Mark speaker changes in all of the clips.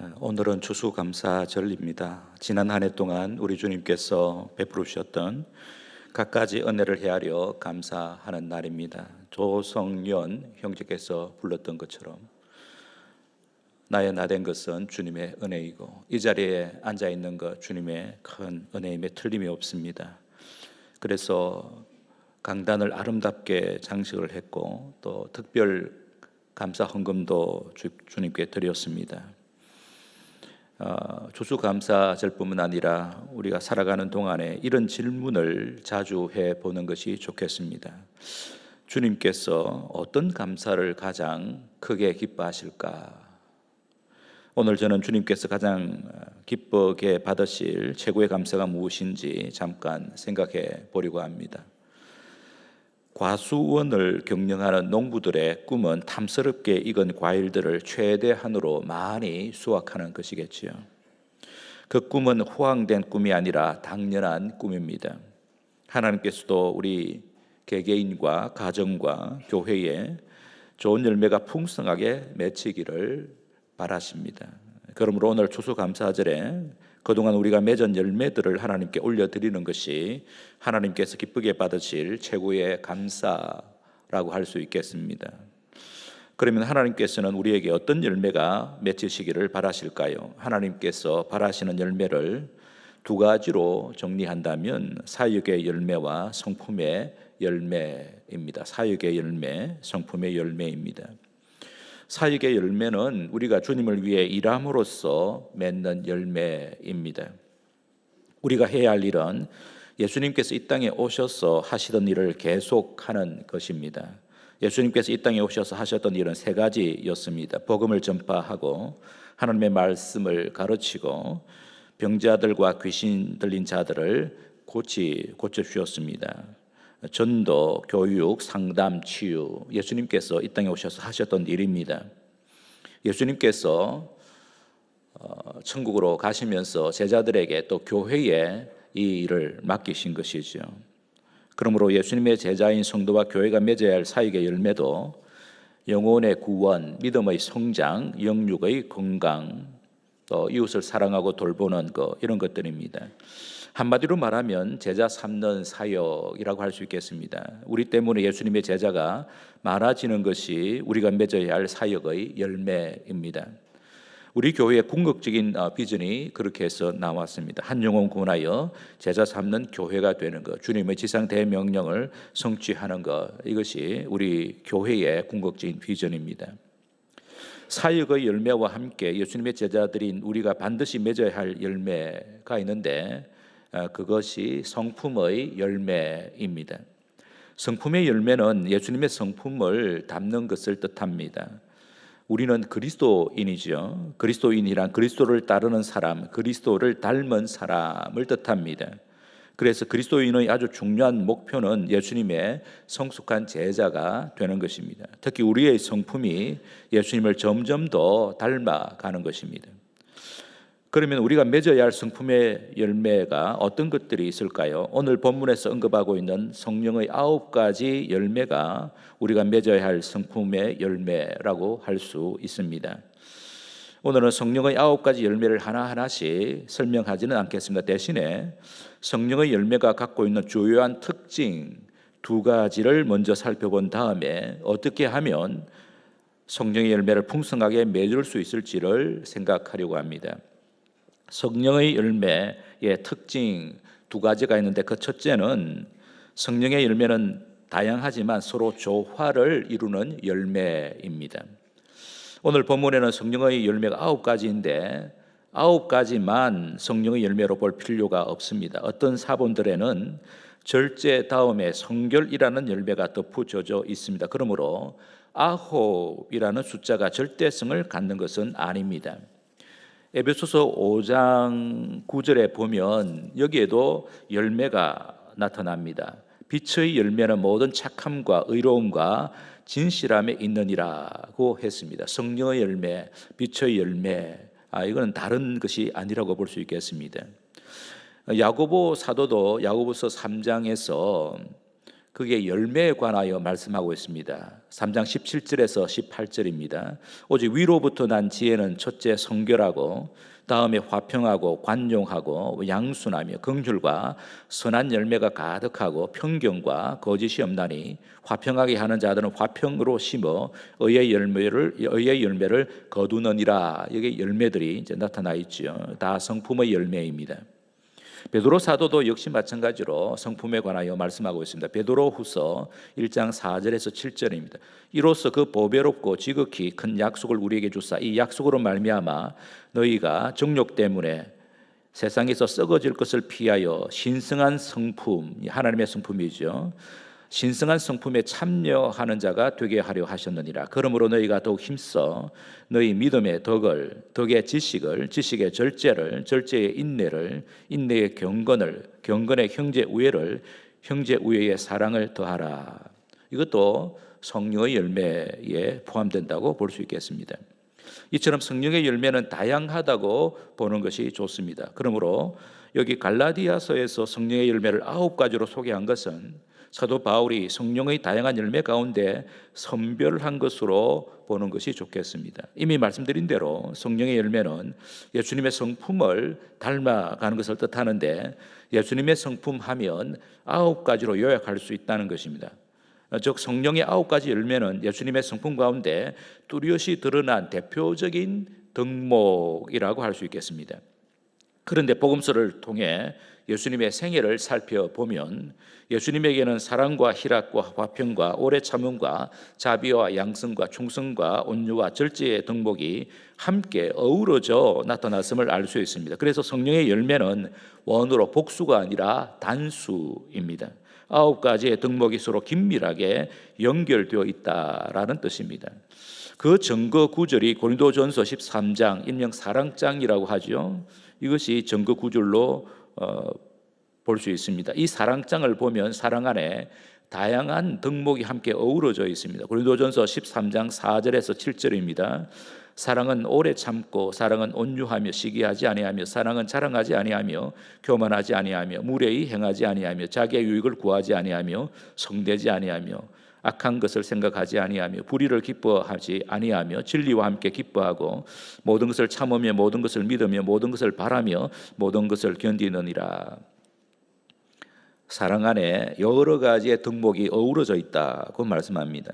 Speaker 1: 오늘은 추수감사절입니다. 지난 한 해 동안 우리 주님께서 베풀어 주셨던 갖가지 은혜를 헤아려 감사하는 날입니다. 조성연 형제께서 불렀던 것처럼 나의 나 된 것은 주님의 은혜이고 이 자리에 앉아 있는 것 주님의 큰 은혜임에 틀림이 없습니다. 그래서 강단을 아름답게 장식을 했고 또 특별 감사 헌금도 주님께 드렸습니다. 추수감사절뿐만 아니라 우리가 살아가는 동안에 이런 질문을 자주 해보는 것이 좋겠습니다. 주님께서 어떤 감사를 가장 크게 기뻐하실까? 오늘 저는 주님께서 가장 기쁘게 받으실 최고의 감사가 무엇인지 잠깐 생각해 보려고 합니다. 과수원을 경영하는 농부들의 꿈은 탐스럽게 익은 과일들을 최대한으로 많이 수확하는 것이겠지요. 그 꿈은 호황된 꿈이 아니라 당연한 꿈입니다. 하나님께서도 우리 개개인과 가정과 교회에 좋은 열매가 풍성하게 맺히기를 바라십니다. 그러므로 오늘 추수감사절에 그동안 우리가 맺은 열매들을 하나님께 올려드리는 것이 하나님께서 기쁘게 받으실 최고의 감사라고 할 수 있겠습니다. 그러면 하나님께서는 우리에게 어떤 열매가 맺히시기를 바라실까요? 하나님께서 바라시는 열매를 두 가지로 정리한다면 사역의 열매와 성품의 열매입니다. 사역의 열매, 성품의 열매입니다. 사역의 열매는 우리가 주님을 위해 일함으로써 맺는 열매입니다. 우리가 해야 할 일은 예수님께서 이 땅에 오셔서 하시던 일을 계속하는 것입니다. 예수님께서 이 땅에 오셔서 하셨던 일은 세 가지였습니다. 복음을 전파하고 하나님의 말씀을 가르치고 병자들과 귀신 들린 자들을 고쳐 주셨습니다. 전도, 교육, 상담, 치유, 예수님께서 이 땅에 오셔서 하셨던 일입니다. 예수님께서 천국으로 가시면서 제자들에게 또 교회에 이 일을 맡기신 것이죠. 그러므로 예수님의 제자인 성도와 교회가 맺어야 할 사역의 열매도 영혼의 구원, 믿음의 성장, 영육의 건강, 또 이웃을 사랑하고 돌보는 것, 이런 것들입니다. 한마디로 말하면 제자 삼는 사역이라고 할 수 있겠습니다. 우리 때문에 예수님의 제자가 많아지는 것이 우리가 맺어야 할 사역의 열매입니다. 우리 교회의 궁극적인 비전이 그렇게 해서 나왔습니다. 한 영혼 구원하여 제자 삼는 교회가 되는 것, 주님의 지상 대명령을 성취하는 것, 이것이 우리 교회의 궁극적인 비전입니다. 사역의 열매와 함께 예수님의 제자들인 우리가 반드시 맺어야 할 열매가 있는데 그것이 성품의 열매입니다. 성품의 열매는 예수님의 성품을 담는 것을 뜻합니다. 우리는 그리스도인이죠. 그리스도인이란 그리스도를 따르는 사람, 그리스도를 닮은 사람을 뜻합니다. 그래서 그리스도인의 아주 중요한 목표는 예수님의 성숙한 제자가 되는 것입니다. 특히 우리의 성품이 예수님을 점점 더 닮아가는 것입니다. 그러면 우리가 맺어야 할 성품의 열매가 어떤 것들이 있을까요? 오늘 본문에서 언급하고 있는 성령의 9가지 열매가 우리가 맺어야 할 성품의 열매라고 할 수 있습니다. 오늘은 성령의 9가지 열매를 하나하나씩 설명하지는 않겠습니다. 대신에 성령의 열매가 갖고 있는 주요한 특징 2가지를 먼저 살펴본 다음에 어떻게 하면 성령의 열매를 풍성하게 맺을 수 있을지를 생각하려고 합니다. 성령의 열매의 특징 2가지가 있는데 그 첫째는 성령의 열매는 다양하지만 서로 조화를 이루는 열매입니다. 오늘 본문에는 성령의 열매가 9가지인데 9가지만 성령의 열매로 볼 필요가 없습니다. 어떤 사본들에는 절제 다음에 성결이라는 열매가 덧붙여져 있습니다. 그러므로 9이라는 숫자가 절대성을 갖는 것은 아닙니다. 에베소서 5장 9절에 보면 여기에도 열매가 나타납니다. 빛의 열매는 모든 착함과 의로움과 진실함에 있느니라고 했습니다. 성령의 열매, 빛의 열매, 이거는 다른 것이 아니라고 볼 수 있겠습니다. 야고보 사도도 야고보서 3장에서 그게 열매에 관하여 말씀하고 있습니다. 3장 17절에서 18절입니다. 오직 위로부터 난 지혜는 첫째 성결하고 다음에 화평하고 관용하고 양순하며 긍휼과 선한 열매가 가득하고 평경과 거짓이 없나니 화평하게 하는 자들은 화평으로 심어 의의 열매를 거두느니라. 여기 열매들이 이제 나타나 있죠. 다 성품의 열매입니다. 베드로 사도도 역시 마찬가지로 성품에 관하여 말씀하고 있습니다. 베드로후서 1장 4절에서 7절입니다. 이로써 그 보배롭고 지극히 큰 약속을 우리에게 주사 이 약속으로 말미암아 너희가 정욕 때문에 세상에서 썩어질 것을 피하여 신성한 성품, 하나님의 성품이죠, 신성한 성품에 참여하는 자가 되게 하려 하셨느니라. 그러므로 너희가 더욱 힘써 너희 믿음의 덕을, 덕의 지식을, 지식의 절제를, 절제의 인내를, 인내의 경건을, 경건의 형제 우애를, 형제 우애의 사랑을 더하라. 이것도 성령의 열매에 포함된다고 볼 수 있겠습니다. 이처럼 성령의 열매는 다양하다고 보는 것이 좋습니다. 그러므로 여기 갈라디아서에서 성령의 열매를 9가지로 소개한 것은 사도 바울이 성령의 다양한 열매 가운데 선별한 것으로 보는 것이 좋겠습니다. 이미 말씀드린 대로 성령의 열매는 예수님의 성품을 닮아가는 것을 뜻하는데, 예수님의 성품 하면 9가지로 요약할 수 있다는 것입니다. 즉 성령의 9가지 열매는 예수님의 성품 가운데 뚜렷이 드러난 대표적인 덕목이라고 할 수 있겠습니다. 그런데 복음서를 통해 예수님의 생애를 살펴보면 예수님에게는 사랑과 희락과 화평과 오래 참음과 자비와 양성과 충성과 온유와 절제의 덕목이 함께 어우러져 나타났음을 알 수 있습니다. 그래서 성령의 열매는 원어로 복수가 아니라 단수입니다. 9가지의 덕목이 서로 긴밀하게 연결되어 있다라는 뜻입니다. 그 증거 구절이 고린도전서 13장, 일명 사랑장이라고 하죠. 이것이 증거 구절로 볼 수 있습니다. 이 사랑장을 보면 사랑 안에 다양한 덕목이 함께 어우러져 있습니다. 고린도전서 13장 4절에서 7절입니다. 사랑은 오래 참고, 사랑은 온유하며 시기하지 아니하며, 사랑은 자랑하지 아니하며 교만하지 아니하며 무례히 행하지 아니하며 자기의 유익을 구하지 아니하며 성대지 아니하며 악한 것을 생각하지 아니하며 불의를 기뻐하지 아니하며 진리와 함께 기뻐하고 모든 것을 참으며 모든 것을 믿으며 모든 것을 바라며 모든 것을 견디느니라. 사랑 안에 여러 가지의 덕목이 어우러져 있다고 말씀합니다.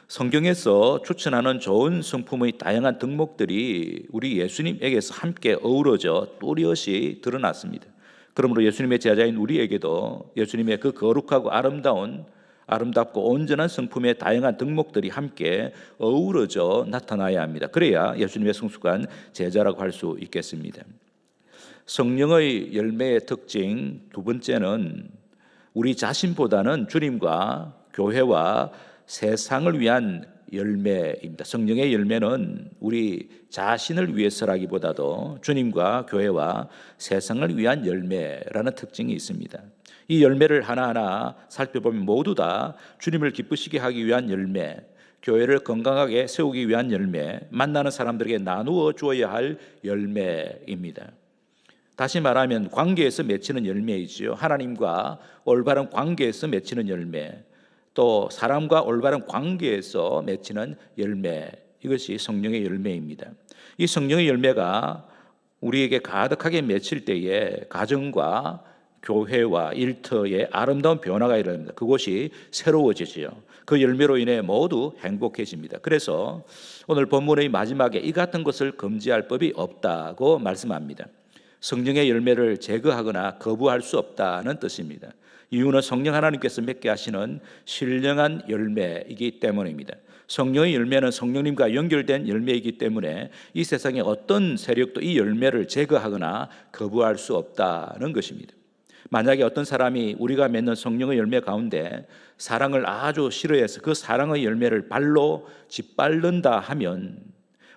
Speaker 1: 성경에서 추천하는 좋은 성품의 다양한 덕목들이 우리 예수님에게서 함께 어우러져 또렷이 드러났습니다. 그러므로 예수님의 제자인 우리에게도 예수님의 그 거룩하고 아름답고 온전한 성품의 다양한 덕목들이 함께 어우러져 나타나야 합니다. 그래야 예수님의 성숙한 제자라고 할 수 있겠습니다. 성령의 열매의 특징 두 번째는 우리 자신보다는 주님과 교회와 세상을 위한 열매입니다. 성령의 열매는 우리 자신을 위해서라기보다도 주님과 교회와 세상을 위한 열매라는 특징이 있습니다. 이 열매를 하나하나 살펴보면 모두 다 주님을 기쁘시게 하기 위한 열매, 교회를 건강하게 세우기 위한 열매, 만나는 사람들에게 나누어 주어야 할 열매입니다. 다시 말하면 관계에서 맺히는 열매이지요. 하나님과 올바른 관계에서 맺히는 열매, 또 사람과 올바른 관계에서 맺히는 열매, 이것이 성령의 열매입니다. 이 성령의 열매가 우리에게 가득하게 맺힐 때에 가정과 교회와 일터에 아름다운 변화가 일어납니다. 그곳이 새로워지지요. 그 열매로 인해 모두 행복해집니다. 그래서 오늘 본문의 마지막에 이 같은 것을 금지할 법이 없다고 말씀합니다. 성령의 열매를 제거하거나 거부할 수 없다는 뜻입니다. 이유는 성령 하나님께서 맺게 하시는 신령한 열매이기 때문입니다. 성령의 열매는 성령님과 연결된 열매이기 때문에 이 세상의 어떤 세력도 이 열매를 제거하거나 거부할 수 없다는 것입니다. 만약에 어떤 사람이 우리가 맺는 성령의 열매 가운데 사랑을 아주 싫어해서 그 사랑의 열매를 발로 짓밟는다 하면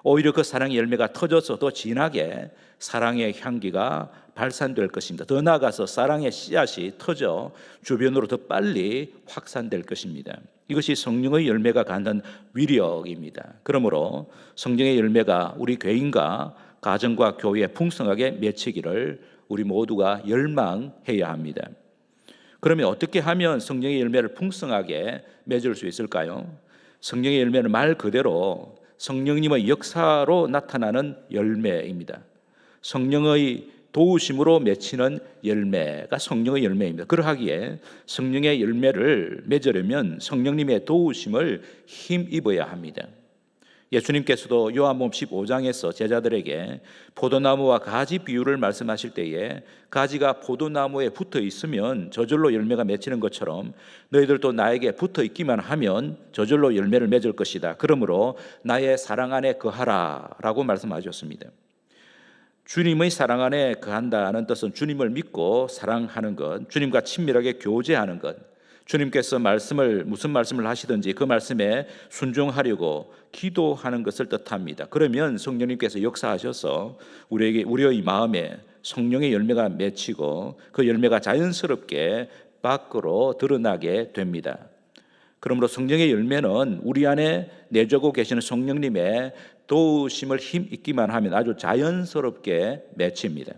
Speaker 1: 오히려 그 사랑의 열매가 터져서 더 진하게 사랑의 향기가 발산될 것입니다. 더 나아가서 사랑의 씨앗이 터져 주변으로 더 빨리 확산될 것입니다. 이것이 성령의 열매가 갖는 위력입니다. 그러므로 성령의 열매가 우리 교인과 가정과 교회에 풍성하게 맺히기를 우리 모두가 열망해야 합니다. 그러면 어떻게 하면 성령의 열매를 풍성하게 맺을 수 있을까요? 성령의 열매는 말 그대로 성령님의 역사로 나타나는 열매입니다. 성령의 도우심으로 맺히는 열매가 성령의 열매입니다. 그러하기에 성령의 열매를 맺으려면 성령님의 도우심을 힘입어야 합니다. 예수님께서도 요한복음 15장에서 제자들에게 포도나무와 가지 비유를 말씀하실 때에 가지가 포도나무에 붙어 있으면 저절로 열매가 맺히는 것처럼 너희들도 나에게 붙어 있기만 하면 저절로 열매를 맺을 것이다. 그러므로 나의 사랑 안에 거하라 라고 말씀하셨습니다. 주님의 사랑 안에 거한다는 뜻은 주님을 믿고 사랑하는 것, 주님과 친밀하게 교제하는 것, 주님께서 무슨 말씀을 하시든지 그 말씀에 순종하려고 기도하는 것을 뜻합니다. 그러면 성령님께서 역사하셔서 우리의 마음에 성령의 열매가 맺히고 그 열매가 자연스럽게 밖으로 드러나게 됩니다. 그러므로 성령의 열매는 우리 안에 내주고 계시는 성령님의 도우심을 힘입기만 하면 아주 자연스럽게 맺힙니다.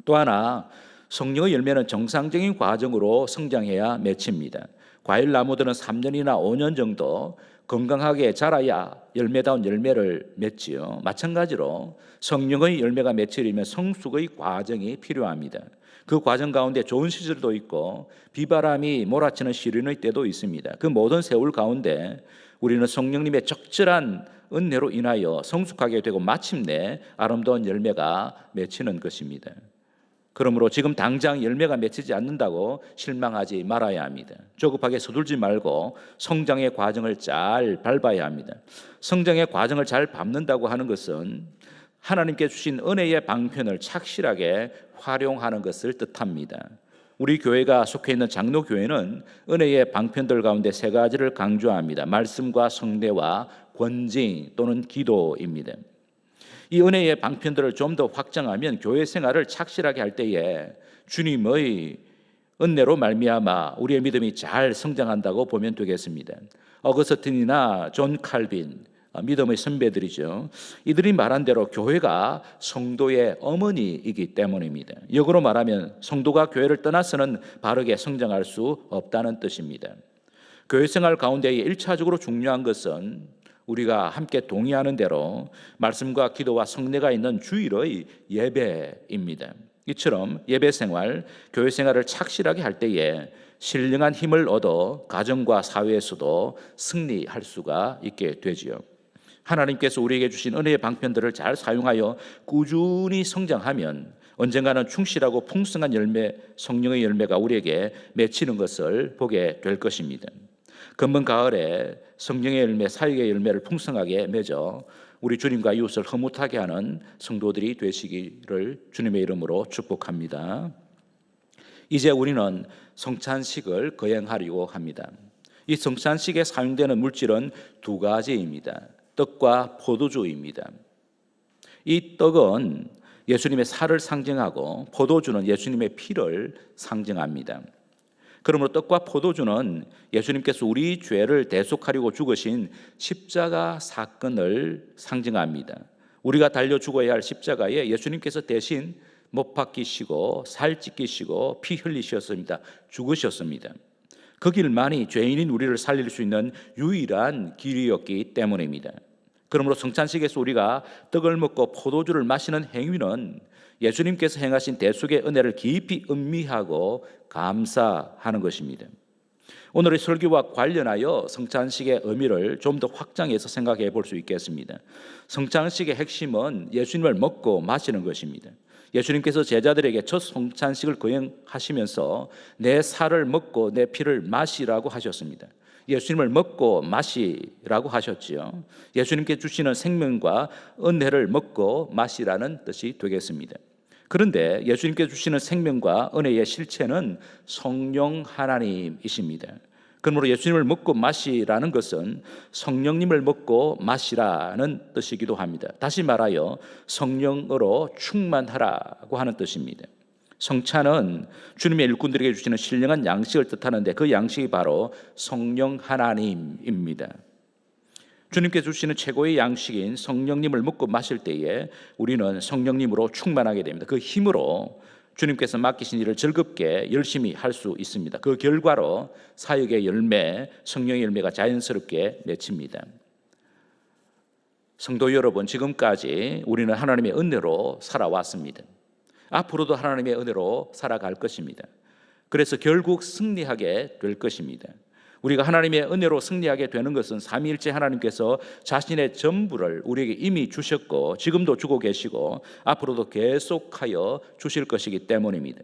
Speaker 1: 또 하나, 성령의 열매는 정상적인 과정으로 성장해야 맺힙니다. 과일 나무들은 3년이나 5년 정도 건강하게 자라야 열매다운 열매를 맺지요. 마찬가지로 성령의 열매가 맺히려면 성숙의 과정이 필요합니다. 그 과정 가운데 좋은 시절도 있고 비바람이 몰아치는 시련의 때도 있습니다. 그 모든 세월 가운데 우리는 성령님의 적절한 은혜로 인하여 성숙하게 되고 마침내 아름다운 열매가 맺히는 것입니다. 그러므로 지금 당장 열매가 맺히지 않는다고 실망하지 말아야 합니다. 조급하게 서둘지 말고 성장의 과정을 잘 밟아야 합니다. 성장의 과정을 잘 밟는다고 하는 것은 하나님께 주신 은혜의 방편을 착실하게 활용하는 것을 뜻합니다. 우리 교회가 속해 있는 장로교회는 은혜의 방편들 가운데 3가지를 강조합니다. 말씀과 성례와 권징 또는 기도입니다. 이 은혜의 방편들을 좀 더 확장하면 교회 생활을 착실하게 할 때에 주님의 은혜로 말미암아 우리의 믿음이 잘 성장한다고 보면 되겠습니다. 어거스틴이나 존 칼빈, 믿음의 선배들이죠. 이들이 말한 대로 교회가 성도의 어머니이기 때문입니다. 역으로 말하면 성도가 교회를 떠나서는 바르게 성장할 수 없다는 뜻입니다. 교회 생활 가운데 1차적으로 중요한 것은 우리가 함께 동의하는 대로 말씀과 기도와 성례가 있는 주일의 예배입니다. 이처럼 예배 생활, 교회 생활을 착실하게 할 때에 신령한 힘을 얻어 가정과 사회에서도 승리할 수가 있게 되지요. 하나님께서 우리에게 주신 은혜의 방편들을 잘 사용하여 꾸준히 성장하면 언젠가는 충실하고 풍성한 열매, 성령의 열매가 우리에게 맺히는 것을 보게 될 것입니다. 금번 가을에 성령의 열매, 사역의 열매를 풍성하게 맺어 우리 주님과 이웃을 흐뭇하게 하는 성도들이 되시기를 주님의 이름으로 축복합니다. 이제 우리는 성찬식을 거행하려고 합니다. 이 성찬식에 사용되는 물질은 2가지입니다. 떡과 포도주입니다. 이 떡은 예수님의 살을 상징하고 포도주는 예수님의 피를 상징합니다. 그러므로 떡과 포도주는 예수님께서 우리 죄를 대속하려고 죽으신 십자가 사건을 상징합니다. 우리가 달려 죽어야 할 십자가에 예수님께서 대신 못 박히시고 살 찢기시고 피 흘리셨습니다. 죽으셨습니다. 그 길만이 죄인인 우리를 살릴 수 있는 유일한 길이었기 때문입니다. 그러므로 성찬식에서 우리가 떡을 먹고 포도주를 마시는 행위는 예수님께서 행하신 대속의 은혜를 깊이 음미하고 감사하는 것입니다. 오늘의 설교와 관련하여 성찬식의 의미를 좀 더 확장해서 생각해 볼 수 있겠습니다. 성찬식의 핵심은 예수님을 먹고 마시는 것입니다. 예수님께서 제자들에게 첫 성찬식을 거행하시면서 내 살을 먹고 내 피를 마시라고 하셨습니다. 예수님을 먹고 마시라고 하셨지요. 예수님께 주시는 생명과 은혜를 먹고 마시라는 뜻이 되겠습니다. 그런데 예수님께 주시는 생명과 은혜의 실체는 성령 하나님이십니다. 그러므로 예수님을 먹고 마시라는 것은 성령님을 먹고 마시라는 뜻이기도 합니다. 다시 말하여 성령으로 충만하라고 하는 뜻입니다. 성찬은 주님의 일꾼들에게 주시는 신령한 양식을 뜻하는데 그 양식이 바로 성령 하나님입니다. 주님께 주시는 최고의 양식인 성령님을 먹고 마실 때에 우리는 성령님으로 충만하게 됩니다. 그 힘으로 주님께서 맡기신 일을 즐겁게 열심히 할 수 있습니다. 그 결과로 사역의 열매, 성령의 열매가 자연스럽게 맺힙니다. 성도 여러분, 지금까지 우리는 하나님의 은혜로 살아왔습니다. 앞으로도 하나님의 은혜로 살아갈 것입니다. 그래서 결국 승리하게 될 것입니다. 우리가 하나님의 은혜로 승리하게 되는 것은 삼위일체 하나님께서 자신의 전부를 우리에게 이미 주셨고 지금도 주고 계시고 앞으로도 계속하여 주실 것이기 때문입니다.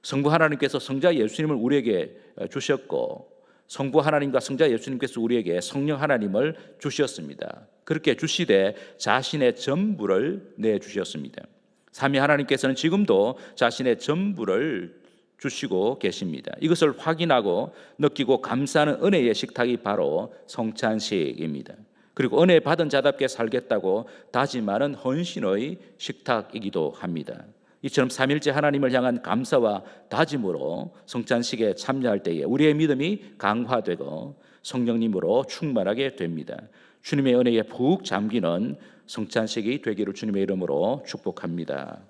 Speaker 1: 성부 하나님께서 성자 예수님을 우리에게 주셨고 성부 하나님과 성자 예수님께서 우리에게 성령 하나님을 주셨습니다. 그렇게 주시되 자신의 전부를 내주셨습니다. 삼위 하나님께서는 지금도 자신의 전부를 주시고 계십니다. 이것을 확인하고 느끼고 감사하는 은혜의 식탁이 바로 성찬식입니다. 그리고 은혜 받은 자답게 살겠다고 다짐하는 헌신의 식탁이기도 합니다. 이처럼 삼일째 하나님을 향한 감사와 다짐으로 성찬식에 참여할 때에 우리의 믿음이 강화되고 성령님으로 충만하게 됩니다. 주님의 은혜에 푹 잠기는 성찬식이 되기를 주님의 이름으로 축복합니다.